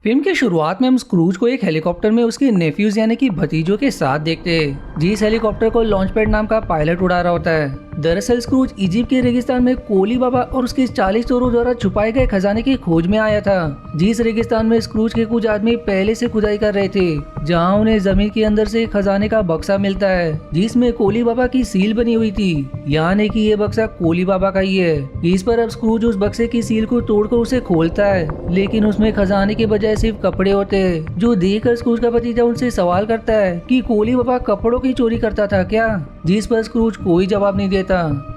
Film की शुरुआत में हम स्क्रूज को एक हेलीकॉप्टर में उसके नेफ्यूज यानी कि भतीजों के साथ देखते हैं। जिस हेलीकॉप्टर को लॉन्च पैड नाम का पायलट उड़ा रहा होता है। दरअसल स्क्रूज इजिप्ट के रेगिस्तान में कोली बाबा और उसके 40 चोरों द्वारा छुपाए गए खजाने की खोज में आया था। जिस रेगिस्तान में स्क्रूज के कुछ आदमी पहले से खुदाई कर रहे थे, जहां उन्हें जमीन के अंदर से खजाने का बक्सा मिलता है जिसमें कोली बाबा की सील बनी हुई थी, यानी कि ये बक्सा कोली बाबा का ही है। इस पर अब स्क्रूज उस बक्से की सील को तोड़कर उसे खोलता है, लेकिन उसमें खजाने के बजाय सिर्फ कपड़े होते हैं। जो देखकर स्क्रूज का भतीजा उनसे सवाल करता है कि कोली बाबा कपड़ों की चोरी करता था क्या, जिस पर स्क्रूज कोई जवाब नहीं देता।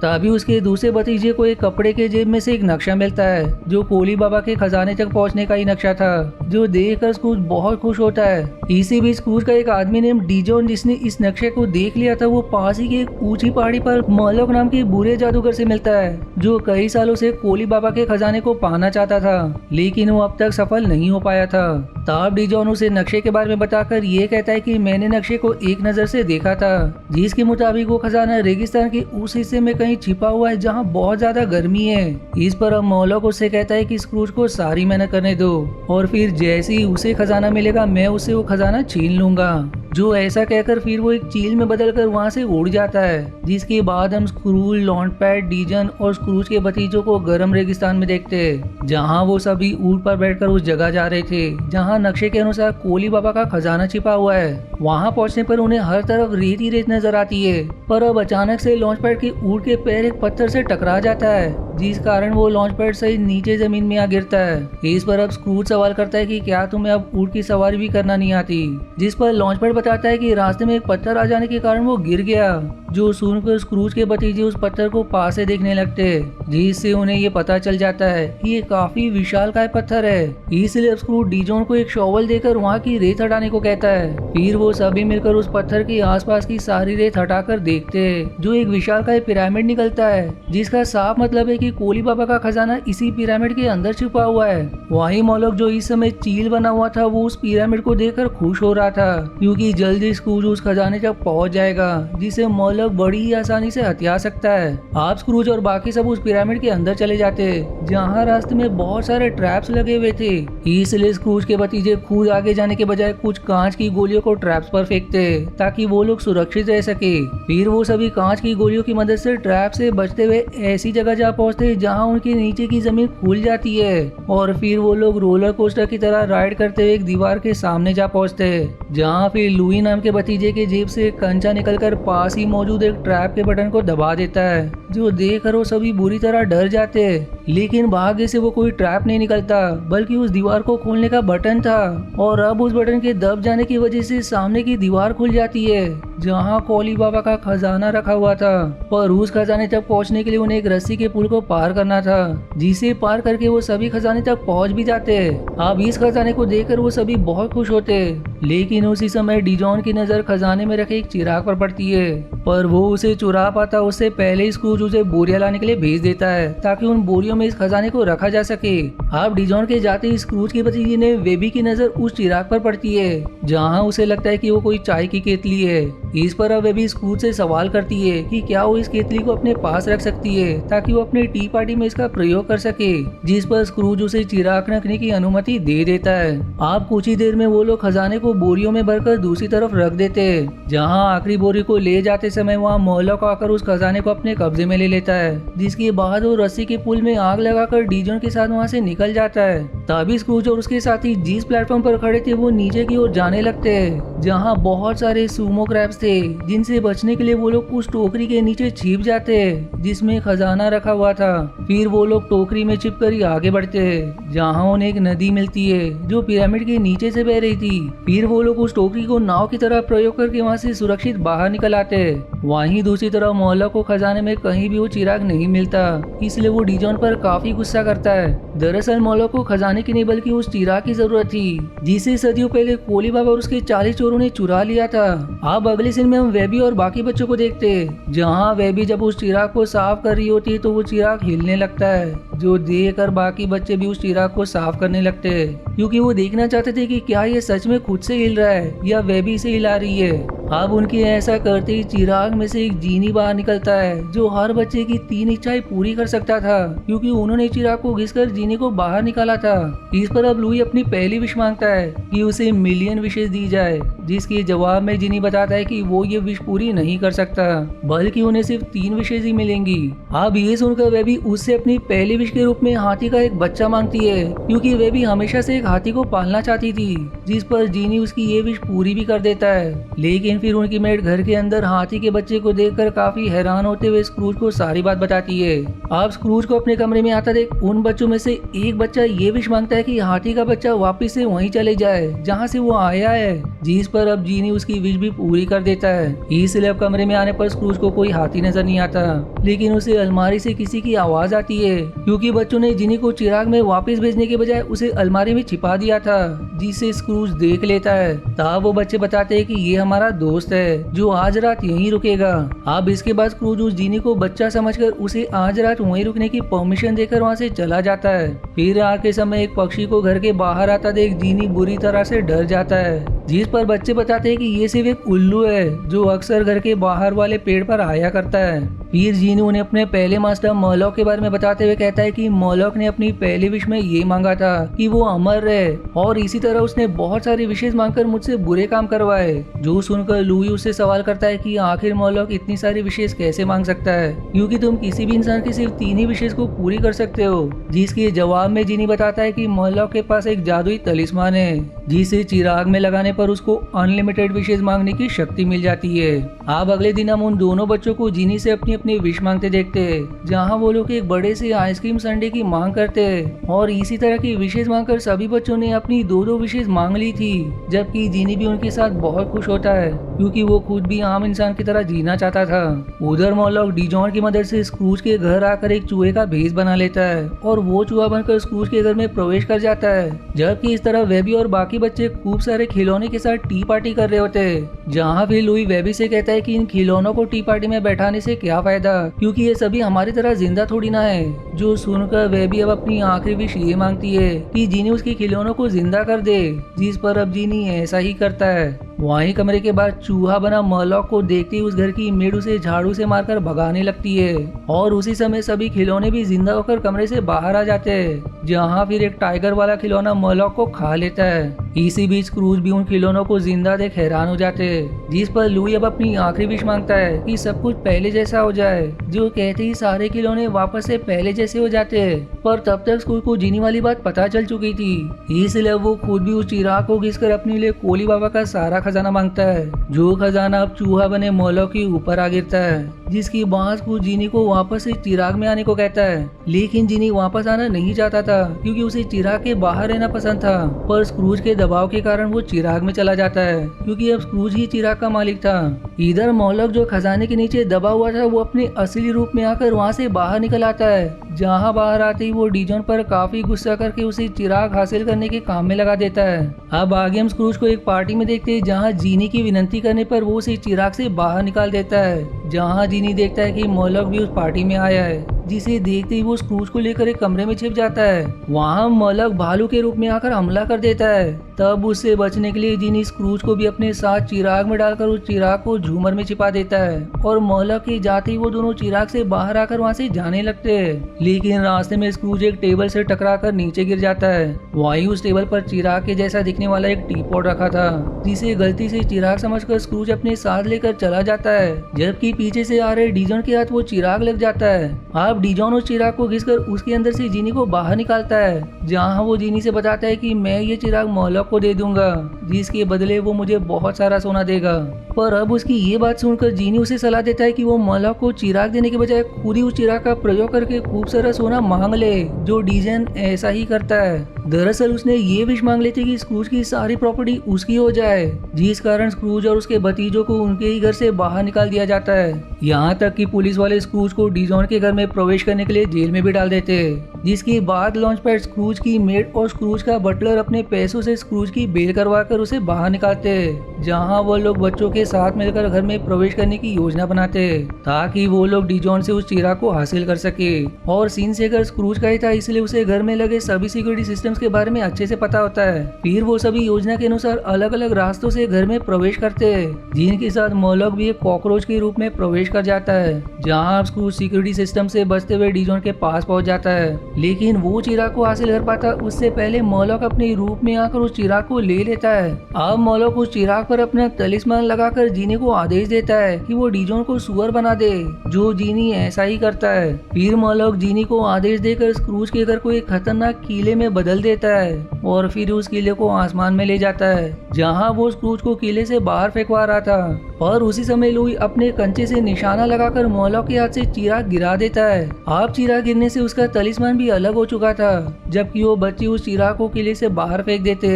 तभी उसके दूसरे भतीजे को एक कपड़े के जेब में से एक नक्शा मिलता है जो कोली बाबा के खजाने तक पहुंचने का ही नक्शा था, जो देखकर स्क्रूज बहुत खुश होता है। इसी बीच स्क्रूज का एक आदमी नेम डीजॉन, जिसने इस नक्शे को देख लिया था, वो पास ही की एक ऊंची पहाड़ी पर मॉलोक नाम के बुरे जादूगर से मिलता है, जो कई सालों से कोली बाबा के खजाने को पाना चाहता था, लेकिन वो अब तक सफल नहीं हो पाया था। तब डीजॉन उसे नक्शे के बारे में बताकर ये कहता है कि मैंने नक्शे को एक नजर से देखा था, जिसके मुताबिक वो खजाना रेगिस्तान के उस हिस्से में कहीं छिपा हुआ है जहां बहुत ज्यादा गर्मी है। इस पर अब मॉलोक उससे कहता है कि स्क्रूज को सारी मेहनत करने दो और फिर जैसे ही उसे खजाना मिलेगा मैं उससे वो खजाना छीन लूंगा। जो ऐसा कहकर फिर वो एक चील में बदलकर वहां से उड़ जाता है। जिसके बाद हम स्क्रूज, लॉन्च पैड, डीजन और स्क्रूज के भतीजों को गर्म रेगिस्तान में देखते हैं, जहां वो सभी ऊंट पर बैठकर उस जगह जा रहे थे जहां नक्शे के अनुसार कोली बाबा का खजाना छिपा हुआ है। वहां पहुंचने पर उन्हें हर तरफ रेत ही रेत नजर आती है, पर अब अचानक से लॉन्च पैड के ऊंट के पैर एक पत्थर से टकरा जाता है, जिस कारण वो लॉन्च पैड से नीचे जमीन में आ गिरता है। इस पर अब स्क्रूज सवाल करता है कि क्या तुम्हें अब ऊंट की सवारी भी करना नहीं आती, जिस पर लॉन्च पैड बताता है कि रास्ते में एक पत्थर आ जाने के कारण वो गिर गया। जो सुनकर स्क्रूज के भतीजे उस पत्थर को पास से देखने लगते, जिससे उन्हें ये पता चल जाता है कि ये काफी विशालकाय पत्थर है। इसलिए स्क्रूज डीजॉन को एक शॉवल देकर वहाँ की रेत हटाने को कहता है। फिर वो सभी मिलकर उस पत्थर के आसपास की सारी रेत हटाकर देखते, जो एक विशालकाय पिरामिड निकलता है, जिसका साफ मतलब है कि कोली बाबा का खजाना इसी पिरामिड के अंदर छुपा हुआ है। वही मॉलोक, जो इस समय चील बना हुआ था, वो उस पिरामिड को देखकर खुश हो रहा था, क्योंकि जल्दी स्क्रूज उस खजाने तक पहुंच जाएगा, जिसे मॉलोक बड़ी ही आसानी से हथिया सकता है। आप स्क्रूज और बाकी सब उस पिरामिड के अंदर चले जाते, जहाँ रास्ते में बहुत सारे ट्रैप्स लगे हुए थे। इसलिए स्क्रूज के भतीजे खुद आगे जाने के बजाय कुछ कांच की गोलियों को ट्रैप्स पर फेंकते, ताकि वो लोग सुरक्षित रह सके। फिर वो सभी कांच की गोलियों की मदद से ट्रैप से बचते हुए ऐसी जगह जा पहुंचते जहाँ उनके नीचे की जमीन खुल जाती है, और फिर वो लोग रोलर कोस्टर की तरह राइड करते हुए एक दीवार के सामने जा पहुंचते, जहाँ फिर लुई नाम के भतीजे के जेब से कंचा निकलकर पास ही मौजूद एक ट्रैप के बटन को दबा देता है, जो देखकर वो सभी बुरी तरह डर जाते। लेकिन भाग्य से वो कोई ट्रैप नहीं निकलता, बल्कि उस दीवार को खोलने का बटन था, और अब उस बटन के दब जाने की वजह से सामने की दीवार खुल जाती है, जहाँ कोली बाबा का खजाना रखा हुआ था। पर उस खजाने तक पहुँचने के लिए उन्हें एक रस्सी के पुल को पार करना था, जिसे पार करके वो सभी खजाने तक पहुँच भी जाते। अब इस खजाने को देखकर वो सभी बहुत खुश होते, लेकिन उसी समय डीजॉन की नजर खजाने में रखे एक चिराग पर पड़ती है, पर वो उसे चुरा पाता उससे पहले स्क्रूज उसे बोरियां लाने के लिए भेज देता है, ताकि उन बोरियों में इस खजाने को रखा जा सके। अब डीजॉन के जाते स्क्रूज के भतीजे ने वेबी की नजर उस चिराग पर पड़ती है, जहां उसे लगता है कि वो कोई चाय की केतली है। इस पर अब वेबी स्क्रूज से सवाल करती है कि क्या वो इस केतली को अपने पास रख सकती है, ताकि वो अपने टी पार्टी में इसका प्रयोग कर सके, जिस पर स्क्रूज उसे चिराग रखने की अनुमति दे देता है। अब कुछ ही देर में वो लोग खजाने को बोरियों में भरकर दूसरी तरफ रख देते, जहां आखिरी बोरी को ले जाते समय वहां मॉलोक आकर उस खजाने को अपने कब्जे में ले लेता है, जिसके बाद वो रस्सी के पुल में आग लगाकर डीजॉन के साथ वहां से निकल जाता है। तभी स्क्रूज और उसके साथी जिस प्लेटफॉर्म पर खड़े थे वो नीचे की ओर जाने लगते हैं, जहां बहुत सारे सूमो क्रैब्स थे, जिनसे बचने के लिए वो लोग उस टोकरी के नीचे छिप जाते, जिसमें खजाना रखा हुआ था। फिर वो लोग टोकरी में छिपकर ही आगे बढ़ते, जहां उन्हें एक नदी मिलती है जो पिरामिड के नीचे से बह रही थी। फिर वो लोग उस टोकरी को नाव की तरह प्रयोग करके वहां से सुरक्षित बाहर निकल आते। वहीं दूसरी तरफ मॉलोक को खजाने में कहीं भी वो चिराग नहीं मिलता, इसलिए वो डीजॉन पर काफी गुस्सा करता है। दरअसल मॉलोक को खजाने की नहीं बल्कि उस चिराग की जरूरत थी, जिसे सदियों पहले कोली बाबा और उसके 40 चोरों ने चुरा लिया था। अब अगले सीन में हम वेबी और बाकी बच्चों को देखते, जहाँ वेबी जब उस चिराग को साफ कर रही होती है तो वो चिराग हिलने लगता है, जो देखकर बाकी बच्चे भी उस चिराग को साफ करने लगते हैं, क्योंकि वो देखना चाहते थे कि क्या ये सच में खुद से हिल रहा है या वेबी से हिला रही है। अब उनके ऐसा करते ही चिराग में से एक जीनी बाहर निकलता है जो हर बच्चे की 3 इच्छाएं पूरी कर सकता था, क्योंकि उन्होंने चिराग को घिसकर जीनी को बाहर निकाला था। इस पर अब लुई अपनी पहली विश मांगता है कि उसे मिलियन विशेष दी जाए, जिसके जवाब में जीनी बताता है कि वो ये विश पूरी नहीं कर सकता, बल्कि उन्हें सिर्फ 3 विशेष ही मिलेंगी। अब ये सुनकर वह भी उससे अपनी पहली विश के रूप में हाथी का एक बच्चा मांगती है, क्योंकि वह भी हमेशा से एक हाथी को पालना चाहती थी, जिस पर जीनी उसकी ये विश पूरी भी कर देता है। लेकिन फिर उनकी मेड घर के अंदर हाथी के बच्चे को देखकर काफी हैरान होते हुए स्क्रूज को सारी बात बताती है। अब स्क्रूज को अपने कमरे में आता देख उन बच्चों में से एक बच्चा ये विश मांगता है कि हाथी का बच्चा वापस से वहीं चले जाए जहाँ से वो आया है, जिस पर अब जीनी उसकी विश भी पूरी कर देता है। इसलिए अब कमरे में आने पर स्क्रूज को कोई हाथी नजर नहीं आता, लेकिन उसे अलमारी से किसी की आवाज आती है, क्योंकि बच्चों ने जीनी को चिराग में वापस भेजने के बजाय उसे अलमारी में छिपा दिया था, जिसे स्क्रूज देख लेता है। तब वो बच्चे बताते हैं कि ये हमारा दोस्त है जो आज रात यहीं रुकेगा। अब इसके बाद स्क्रूज उस जीनी को बच्चा समझकर उसे आज रात वहीं रुकने की परमिशन देकर वहाँ से चला जाता है। फिर रात के समय एक पक्षी को घर के बाहर आता देख जीनी बुरी तरह से डर जाता है, जिस पर बच्चे बताते हैं कि ये सिर्फ एक उल्लू है जो अक्सर घर के बाहर वाले पेड़ पर आया करता है। फिर जीनी उन्हें अपने पहले मास्टर मॉलॉक के बारे में बताते हुए कहता है कि मॉलॉक ने अपनी पहली विश में ये मांगा था कि वो अमर रहे, और इसी तरह उसने बहुत सारी विशेष मांगकर मुझसे बुरे काम करवाए। जो सुनकर लुई उससे सवाल करता है कि आखिर मॉलॉक इतनी सारी विशेष कैसे मांग सकता है, क्योंकि तुम किसी भी इंसान की सिर्फ 3 ही विशेष को पूरी कर सकते हो। जिसके जवाब में जीनी बताता है कि मॉलॉक के पास एक जादुई तलिस्मान है, जिसे चिराग में लगाने पर उसको अनलिमिटेड विशेष मांगने की शक्ति मिल जाती है। अब अगले दिन हम उन दोनों बच्चों को जीनी से अपनी अपनी विश मांगते देखते हैं, जहां वो लोग एक बड़े से आइसक्रीम संडे की मांग करते हैं, और इसी तरह की विशेष मांगकर सभी बच्चों ने अपनी 2-2 विशेष मांग ली थी। जबकि जीनी भी उनके साथ बहुत खुश होता है, क्योंकि वो खुद भी आम इंसान की तरह जीना चाहता था। उधर मॉलॉक डिजॉन की मदद से स्क्रूज के घर आकर एक चूहे का भेष बना लेता है, और वो चूहा बनकर स्क्रूज के घर में प्रवेश कर जाता है। जबकि इस तरह वेबी और बाकी बच्चे खूब सारे खिलौने के साथ टी पार्टी कर रहे होते हैं, जहाँ फिर लुई वेबी से कहता है कि इन खिलौनों को टी पार्टी में बैठाने से क्या फायदा, क्योंकि ये सभी हमारी तरह जिंदा थोड़ी ना है। जो सुनकर वेबी अब अपनी आखिरी विश ये मांगती है कि जीनी उसके खिलौनों को जिंदा कर दे, जिस पर अब जीनी ऐसा ही करता है। वहीं कमरे के बाद चूहा बना मॉलॉक को देखते ही उस घर की मेड उसे झाड़ू से मारकर भगाने लगती है, और उसी समय सभी खिलौने भी जिंदा होकर कमरे से बाहर आ जाते हैं, जहां फिर एक टाइगर वाला खिलौना मॉलॉक को खा लेता है। इसी बीच क्रूज भी उन खिलौनों को जिंदा देख हैरान हो जाते हैं, जिस पर लुई अब अपनी आखिरी विश मांगता है कि सब कुछ पहले जैसा हो जाए। जो कहते ही सारे खिलौने वापस से पहले जैसे हो जाते हैं, पर तब तक स्कूल को जीनी वाली बात पता चल चुकी थी। इसलिए वो खुद भी उस चिराग को घिसकर अपने लिए कोली बाबा का सारा खजाना मांगता है, जो खजाना अब चूहा बने मॉलॉक के ऊपर आ गिरता है, जिसकी बांस को जीनी को वापस से चिराग में आने को कहता है। लेकिन जीनी वापस आना नहीं चाहता था, क्योंकि उसे चिराग के बाहर रहना पसंद था, पर स्क्रूज के दबाव के कारण वो चिराग में चला जाता है, क्योंकि अब स्क्रूज ही चिराग का मालिक था। इधर मॉलॉक जो खजाने के नीचे दबा हुआ था, वो अपने असली रूप में आकर वहाँ से बाहर निकल आता है, जहाँ बाहर आते ही वो डिजॉन पर काफी गुस्सा करके उसे चिराग हासिल करने के काम में लगा देता है। अब आगे हम स्क्रूज को एक पार्टी में देखते हैं, जहाँ जीनी की विनती करने पर वो उसे चिराग से बाहर निकाल देता है, जहाँ जीनी देखता है कि मॉलॉक भी उस पार्टी में आया है, जिसे देखते ही वो स्क्रूज को लेकर एक कमरे में छिप जाता है। वहाँ मॉलॉक भालू के रूप में आकर हमला कर देता है। तब उससे बचने के लिए जीनी स्क्रूज को भी अपने साथ चिराग में डालकर उस चिराग को झूमर में छिपा देता है, और मॉलॉक के जाते ही वो दोनों चिराग से बाहर आकर वहाँ से जाने लगते हैं। लेकिन रास्ते में स्क्रूज एक टेबल से टकराकर नीचे गिर जाता है। वहीं उस टेबल पर चिराग के जैसा दिखने वाला एक टी पॉट रखा था, जिसे गलती से चिराग समझकर स्क्रूज अपने साथ लेकर चला जाता है, जबकि पीछे से आ रहे डिजॉन के हाथ वो चिराग लग जाता है। अब डिजॉन उस चिराग को घिसकर उसके अंदर से जीनी को बाहर निकालता है, जहाँ वो जीनी से बताता है कि मैं ये चिराग मॉलॉक को दे दूंगा, जिसके बदले वो मुझे बहुत सारा सोना देगा। पर अब उसकी ये बात सुनकर जीनी उसे सलाह देता है कि वो मॉलॉक को चिराग देने के बजाय खुद ही उस चिराग का प्रयोग करके खूब सारा सोना मांग ले, जो डिजन ऐसा ही करता है। दरअसल उसने ये विश मांग ली थी कि स्क्रूज की सारी प्रॉपर्टी उसकी हो जाए, जिस कारण स्क्रूज और उसके भतीजों को उनके ही घर से बाहर निकाल दिया जाता है। यहाँ तक कि पुलिस वाले स्क्रूज को डिजॉन के घर में प्रवेश करने के लिए जेल में भी डाल देते हैं। जिसके बाद लॉन्च पैड स्क्रूज की मेड और स्क्रूज का बटलर अपने पैसों से स्क्रूज की बेल करवा कर उसे बाहर निकालते हैं, जहां वो लोग बच्चों के साथ मिलकर घर में प्रवेश करने की योजना बनाते हैं ताकि वो लोग डिजॉन से उस चिराग को हासिल कर सके। और सीन से अगर स्क्रूज का ही था, इसलिए उसे घर में लगे सभी सिक्योरिटी सिस्टम्स के बारे में अच्छे से पता होता है। फिर वो सभी योजना के अनुसार अलग अलग रास्तों से घर में प्रवेश करते हैं, जिनके साथ मोलॉक भी एक कॉकरोच के रूप में प्रवेश कर जाता है, जहां स्क्रूज सिक्योरिटी सिस्टम से बचते हुए डिजॉन के पास पहुंच जाता है। लेकिन वो चिराग को हासिल कर पाता उससे पहले मोलॉक अपने रूप में आकर उस चिराग को ले लेता है। अब मोलॉक उस चिराग पर अपना तलिस्मान लगाकर जीनी को आदेश देता है कि वो डिजॉन को सुअर बना दे, जो जीनी ऐसा ही करता है। फिर मोलॉक जीनी को आदेश देकर स्क्रूज के घर को एक खतरनाक किले में बदल देता है और फिर उस किले को आसमान में ले जाता है, जहां वो स्क्रूज को किले से बाहर फेंकवा रहा था। और उसी समय लुई अपने कंचे से निशाना लगाकर मोलॉक के हाथ से चिराग गिरा देता है। अब चिराग गिरने से उसका तलिस्मान भी अलग हो चुका था, जबकि वो बच्चे उस चिराग को किले से बाहर फेंक देते,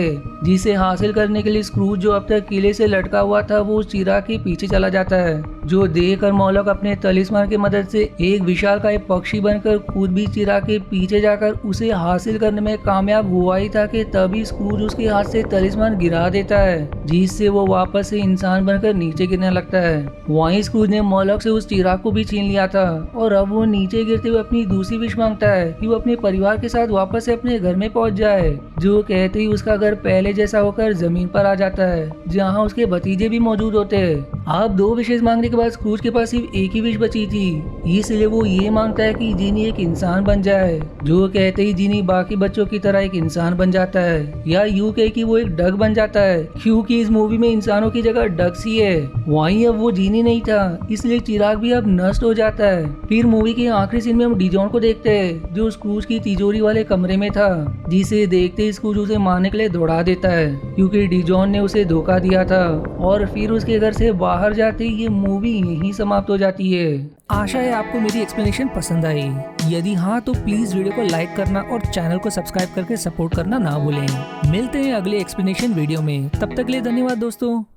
जिसे हासिल करने के लिए स्क्रूज जो अब तक किले से लटका हुआ था वो उस चिराग के पीछे चला जाता है, जो देखकर मोलॉक अपने तलिस्मान की मदद से एक विशालकाय पक्षी बनकर खुद भी चिराग के पीछे जाकर उसे हासिल करने में कामयाब हुआ ही था कि तभी स्क्रूज उसके हाथ से तलिस्मान गिरा देता है, जिससे वो वापस से इंसान बनकर नीचे गिरने लगता है। वहीं स्क्रूज ने मोलॉक से उस चिराग को भी छीन लिया था और अब वो नीचे गिरते हुए अपनी दूसरी विश मांगता है कि वो अपने परिवार के साथ वापस से अपने घर में पहुंच जाए, जो कहते ही उसका घर पहले जैसा होकर जमीन पर आ जाता है, जहां उसके भतीजे भी मौजूद होते हैं। अब दो विशेष मांगने के बाद स्क्रूज के पास सिर्फ एक ही विश बची थी, इसलिए वो ये मांगता है कि जीनी एक इंसान बन जाए, जो कहते ही जीनी बाकी बच्चों की तरह एक इंसान बन जाता है, या यूं कहे कि वो एक डक बन जाता है, क्योंकि इस मूवी में इंसानों की जगह डक्स ही है। वहीं अब वो जीनी नहीं था, इसलिए चिराग भी अब नष्ट हो जाता है। फिर मूवी के आखिरी सीन में हम डिजॉन को देखते हैं, जो स्क्रूज की तिजोरी वाले कमरे में था, जिसे देखते ही स्क्रूज उसे मारने के लिए दौड़ा देता है, क्योंकि डिजॉन ने उसे धोखा दिया था। और फिर उसके घर से बाहर जाते ही ये मूवी यहीं समाप्त हो जाती है। आशा है आपको मेरी एक्सप्लेनेशन पसंद आई। यदि हाँ तो प्लीज वीडियो को लाइक करना और चैनल को सब्सक्राइब करके सपोर्ट करना ना भूलें। मिलते हैं अगले एक्सप्लेनेशन वीडियो में, तब तक के लिए धन्यवाद दोस्तों।